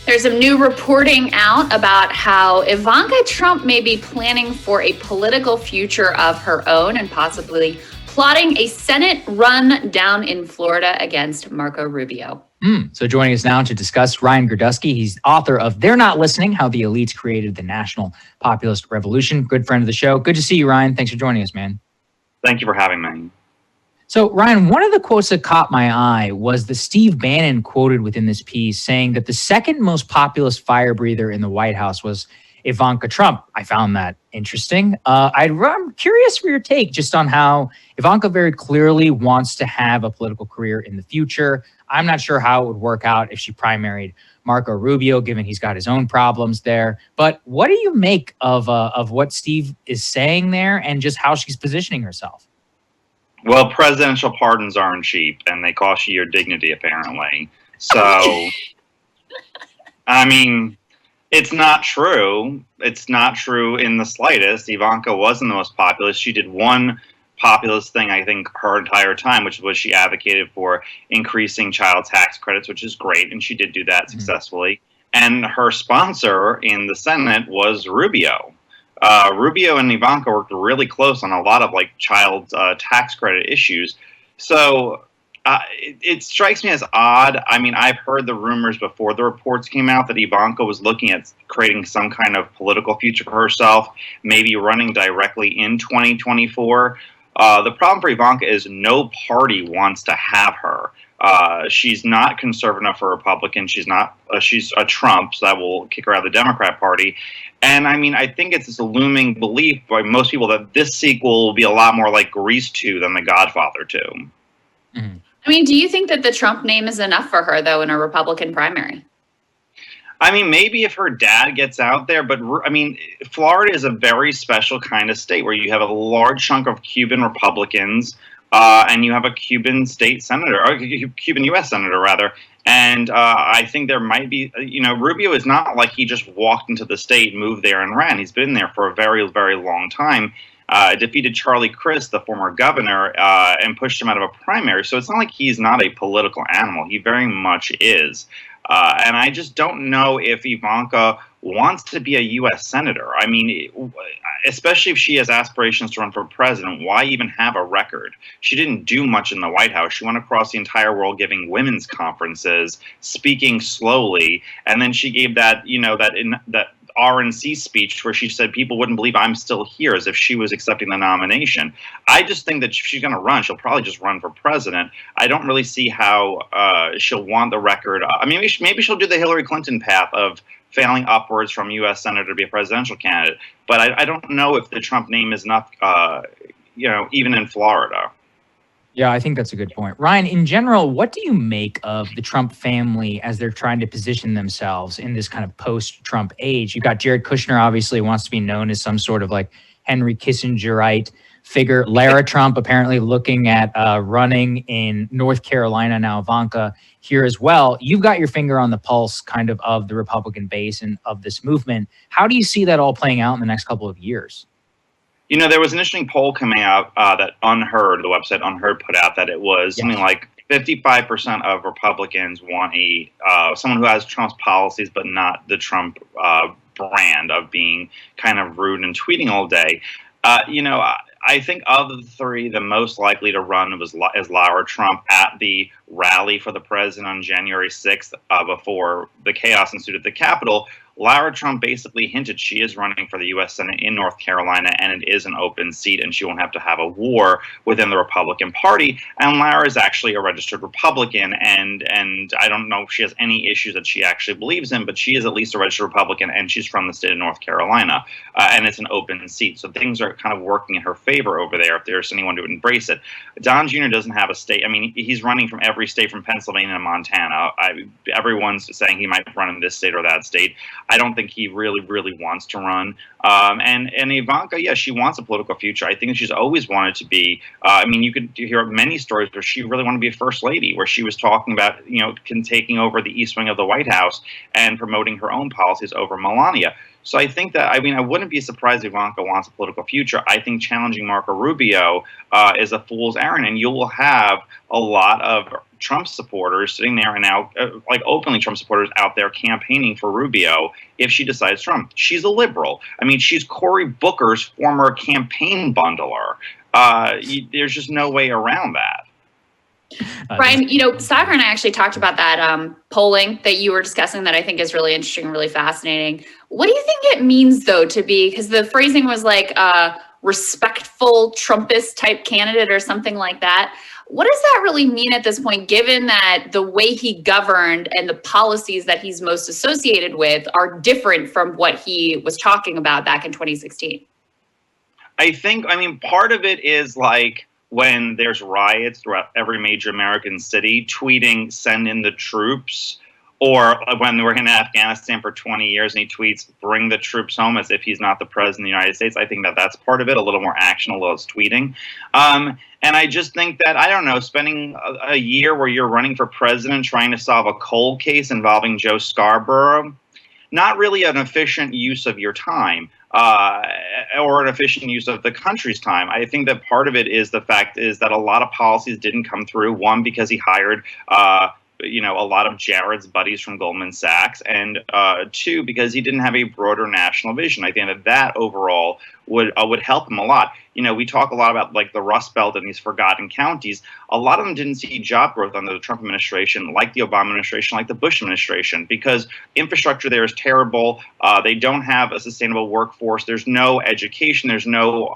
There's some new reporting out about how Ivanka Trump may be planning for a political future of her own and possibly plotting a Senate run down in Florida against Marco Rubio. So joining us now to discuss, Ryan Girdusky. He's author of They're Not Listening, How the Elites Created the National Populist Revolution. Good friend of the show. Good to see you, Ryan. Thanks for joining us, man. Thank you for having me. So, Ryan, one of the quotes that caught my eye was the Steve Bannon quoted within this piece saying that the second most populist fire breather in the White House was Ivanka Trump. I found that interesting. I'm curious for your take just on how Ivanka very clearly wants to have a political career in the future. I'm not sure how it would work out if she primaried Marco Rubio, given he's got his own problems there. But what do you make of what Steve is saying there and just how she's positioning herself? Well, presidential pardons aren't cheap, and they cost you your dignity, apparently. So, I mean, it's not true. It's not true in the slightest. Ivanka wasn't the most populist. She did one populist thing, I think, her entire time, which was she advocated for increasing child tax credits, which is great, and she did do that successfully. And her sponsor in the Senate was Rubio. Rubio and Ivanka worked really close on a lot of child tax credit issues. So it strikes me as odd. I mean, I've heard the rumors before the reports came out that Ivanka was looking at creating some kind of political future for herself, maybe running directly in 2024. The problem for Ivanka is no party wants to have her. She's not conservative enough for a Republican. She's a Trump, so that will kick her out of the Democrat Party. And I mean, I think it's this looming belief by most people that this sequel will be a lot more like Grease 2 than The Godfather 2. Mm-hmm. I mean, do you think that the Trump name is enough for her, though, in a Republican primary? I mean, maybe if her dad gets out there, but I mean, Florida is a very special kind of state where you have a large chunk of Cuban Republicans, and you have a Cuban state senator, or Cuban U.S. senator, rather. And I think there might be, Rubio is not like he just walked into the state, moved there, and ran. He's been there for a very, very long time. Defeated Charlie Crist, the former governor, and pushed him out of a primary. So it's not like he's not a political animal. He very much is. And I just don't know if Ivanka wants to be a U.S. senator. I mean, especially if she has aspirations to run for president, why even have a record? She didn't do much in the White House. She went across the entire world giving women's conferences, speaking slowly, and then she gave that RNC speech where she said people wouldn't believe I'm still here, as if she was accepting the nomination. I just think that if she's going to run, she'll probably just run for president. I don't really see how she'll want the record. I mean, maybe she'll do the Hillary Clinton path of failing upwards from U.S. senator to be a presidential candidate. But I don't know if the Trump name is enough, even in Florida. Yeah, I think that's a good point. Ryan, in general, what do you make of the Trump family as they're trying to position themselves in this kind of post-Trump age? You've got Jared Kushner, obviously wants to be known as some sort of like Henry Kissingerite figure. Lara Trump apparently looking at running in North Carolina. Now Ivanka here as well. You've got your finger on the pulse kind of the Republican base and of this movement. How do you see that all playing out in the next couple of years? There was an interesting poll coming out that Unheard, the website Unheard, put out that it was something like 55% of Republicans want someone who has Trump's policies, but not the Trump brand of being kind of rude and tweeting all day. I think of the three, the most likely to run is Lara Trump at the rally for the president on January 6th before the chaos ensued at the Capitol. Lara Trump basically hinted she is running for the U.S. Senate in North Carolina, and it is an open seat, and she won't have to have a war within the Republican Party. And Lara is actually a registered Republican, and I don't know if she has any issues that she actually believes in, but she is at least a registered Republican, and she's from the state of North Carolina, and it's an open seat. So things are kind of working in her favor over there if there's anyone to embrace it. Don Jr. doesn't have a state. I mean, he's running from every state from Pennsylvania to Montana. Everyone's saying he might run in this state or that state. I don't think he really, really wants to run. And Ivanka, yeah, she wants a political future. I think she's always wanted to be. You could hear many stories where she really wanted to be a first lady, where she was talking about, taking over the East Wing of the White House and promoting her own policies over Melania. So I think that, I mean, I wouldn't be surprised if Ivanka wants a political future. I think challenging Marco Rubio is a fool's errand, and you will have a lot of Trump supporters sitting there and now, like openly Trump supporters out there campaigning for Rubio if she decides Trump. She's a liberal. I mean, she's Cory Booker's former campaign bundler. There's just no way around that. Brian, Sagar and I actually talked about that polling that you were discussing that I think is really interesting and really fascinating. What do you think it means, though, to be, because the phrasing was like a respectful Trumpist type candidate or something like that. What does that really mean at this point, given that the way he governed and the policies that he's most associated with are different from what he was talking about back in 2016? I mean, part of it is like, when there's riots throughout every major American city, tweeting, send in the troops, or when we're in Afghanistan for 20 years and he tweets, bring the troops home, as if he's not the president of the United States. I think that that's part of it, a little more action, a little less tweeting. And I just think that, I don't know, spending a year where you're running for president trying to solve a cold case involving Joe Scarborough, not really an efficient use of your time. Or an efficient use of the country's time. I think that part of it is the fact is that a lot of policies didn't come through. One, because he hired, a lot of Jared's buddies from Goldman Sachs, and two, because he didn't have a broader national vision. I think that overall would help him a lot. We talk a lot about like the Rust Belt and these forgotten counties. A lot of them didn't see job growth under the Trump administration, like the Obama administration, like the Bush administration, because infrastructure there is terrible. They don't have a sustainable workforce. There's no education. There's no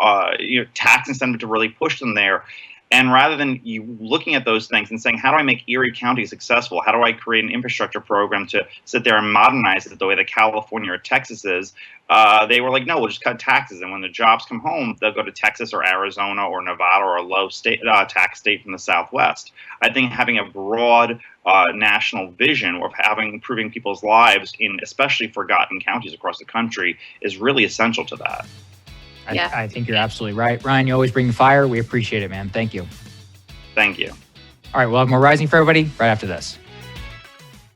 tax incentive to really push them there. And rather than you looking at those things and saying, how do I make Erie County successful? How do I create an infrastructure program to sit there and modernize it the way that California or Texas is? They were like, no, we'll just cut taxes. And when the jobs come home, they'll go to Texas or Arizona or Nevada or a low state tax state from the Southwest. I think having a broad national vision of improving people's lives in especially forgotten counties across the country is really essential to that. I think you're absolutely right. Ryan, you always bring the fire. We appreciate it, man. Thank you. Thank you. All right, we'll have more Rising for everybody right after this.